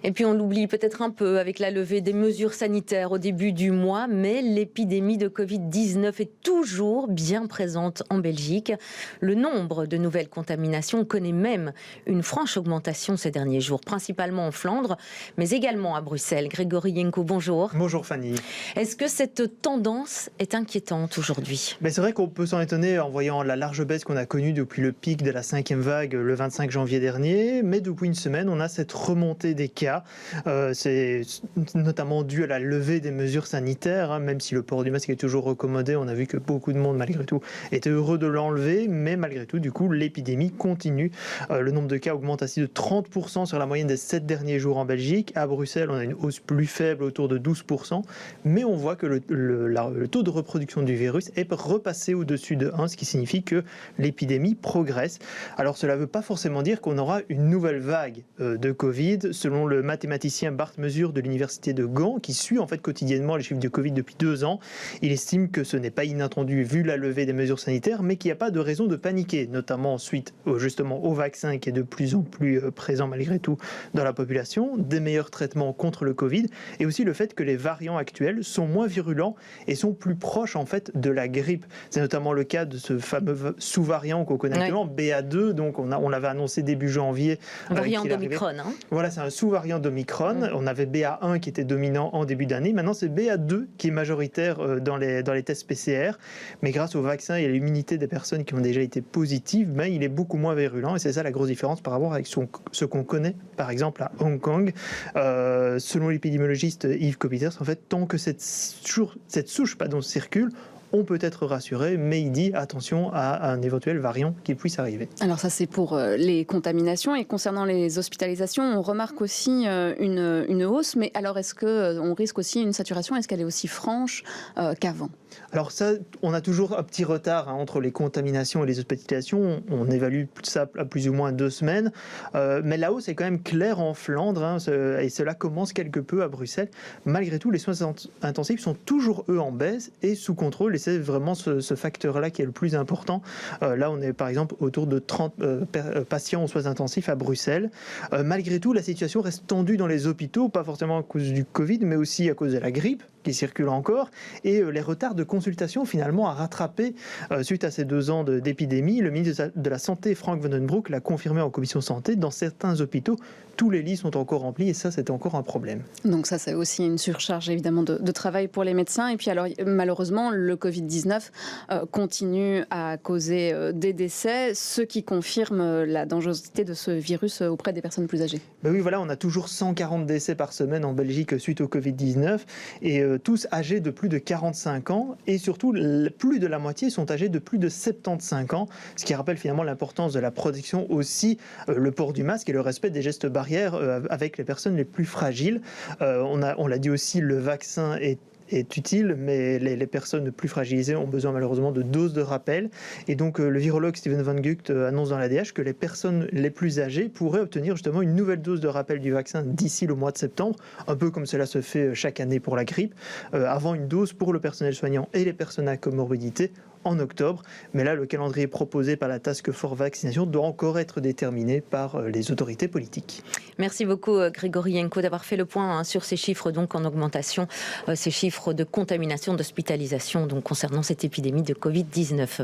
Et puis on l'oublie peut-être un peu avec la levée des mesures sanitaires au début du mois, mais l'épidémie de Covid-19 est toujours bien présente en Belgique. Le nombre de nouvelles contaminations connaît même une franche augmentation ces derniers jours, principalement en Flandre, mais également à Bruxelles. Grégory Yenko, bonjour. Bonjour Fanny. Est-ce que cette tendance est inquiétante aujourd'hui ? C'est vrai qu'on peut s'en étonner en voyant la large baisse qu'on a connue depuis le pic de la 5e vague le 25 janvier dernier, mais depuis une semaine, on a cette remontée des cas. C'est notamment dû à la levée des mesures sanitaires, même si le port du masque est toujours recommandé. On a vu que beaucoup de monde, malgré tout, était heureux de l'enlever, mais malgré tout, du coup, l'épidémie continue. Le nombre de cas augmente ainsi de 30% sur la moyenne des 7 derniers jours en Belgique. À Bruxelles, on a une hausse plus faible, autour de 12%, mais on voit que le taux de reproduction du virus est repassé au-dessus de 1, ce qui signifie que l'épidémie progresse. Alors cela ne veut pas forcément dire qu'on aura une nouvelle vague de Covid. Selon le mathématicien Bart Mesure de l'université de Gand, qui suit en fait quotidiennement les chiffres de Covid depuis 2 ans, il estime que ce n'est pas inattendu vu la levée des mesures sanitaires, mais qu'il n'y a pas de raison de paniquer, notamment suite justement au vaccin qui est de plus en plus présent malgré tout dans la population, des meilleurs traitements contre le Covid, et aussi le fait que les variants actuels sont moins virulents et sont plus proches en fait de la grippe. C'est notamment le cas de ce fameux sous-variant qu'on connaît actuellement, BA2, donc on l'avait annoncé début janvier. Variant d'Omicron. Voilà, c'est un sous-variant d'Omicron. On avait BA1 qui était dominant en début d'année. Maintenant, c'est BA2 qui est majoritaire dans les tests PCR. Mais grâce au vaccin et à l'immunité des personnes qui ont déjà été positives, il est beaucoup moins virulent. Et c'est ça la grosse différence par rapport avec ce qu'on connaît, par exemple, à Hong Kong. Selon l'épidémiologiste Yves Kopiters, en fait, tant que cette souche circule, on peut être rassuré, mais il dit attention à un éventuel variant qui puisse arriver. Alors ça c'est pour les contaminations, et concernant les hospitalisations, on remarque aussi une hausse, mais alors est-ce qu'on risque aussi une saturation ? Est-ce qu'elle est aussi franche qu'avant ? Alors ça, on a toujours un petit retard entre les contaminations et les hospitalisations. On évalue ça à plus ou moins 2 semaines. Mais la hausse est quand même claire en Flandre, et cela commence quelque peu à Bruxelles. Malgré tout, les soins intensifs sont toujours, eux, en baisse et sous contrôle. Et c'est vraiment ce facteur-là qui est le plus important. Là, on est par exemple autour de 30 patients aux soins intensifs à Bruxelles. Malgré tout, la situation reste tendue dans les hôpitaux, pas forcément à cause du Covid, mais aussi à cause de la grippe qui circule encore, et les retards de consultation finalement à rattraper suite à ces 2 ans d'épidémie. Le ministre de la Santé, Frank Van Den Broek, l'a confirmé en commission santé. Dans certains hôpitaux, tous les lits sont encore remplis, et ça, c'est encore un problème. Donc ça, c'est aussi une surcharge évidemment de travail pour les médecins. Et puis alors, malheureusement, le Covid-19 continue à causer des décès, ce qui confirme la dangerosité de ce virus auprès des personnes plus âgées. Oui, voilà, on a toujours 140 décès par semaine en Belgique suite au Covid-19, et tous âgés de plus de 45 ans, et surtout plus de la moitié sont âgés de plus de 75 ans, ce qui rappelle finalement l'importance de la protection aussi, le port du masque et le respect des gestes barrières avec les personnes les plus fragiles. On l'a dit aussi, le vaccin est utile, mais les personnes plus fragilisées ont besoin malheureusement de doses de rappel. Et donc le virologue Steven Van Gucht annonce dans l'ADH que les personnes les plus âgées pourraient obtenir justement une nouvelle dose de rappel du vaccin d'ici le mois de septembre, un peu comme cela se fait chaque année pour la grippe, avant une dose pour le personnel soignant et les personnes à comorbidité en octobre. Mais là, le calendrier proposé par la Task Force Vaccination doit encore être déterminé par les autorités politiques. Merci beaucoup Grégory Yenko d'avoir fait le point sur ces chiffres donc en augmentation, ces chiffres de contamination, d'hospitalisation donc concernant cette épidémie de Covid-19.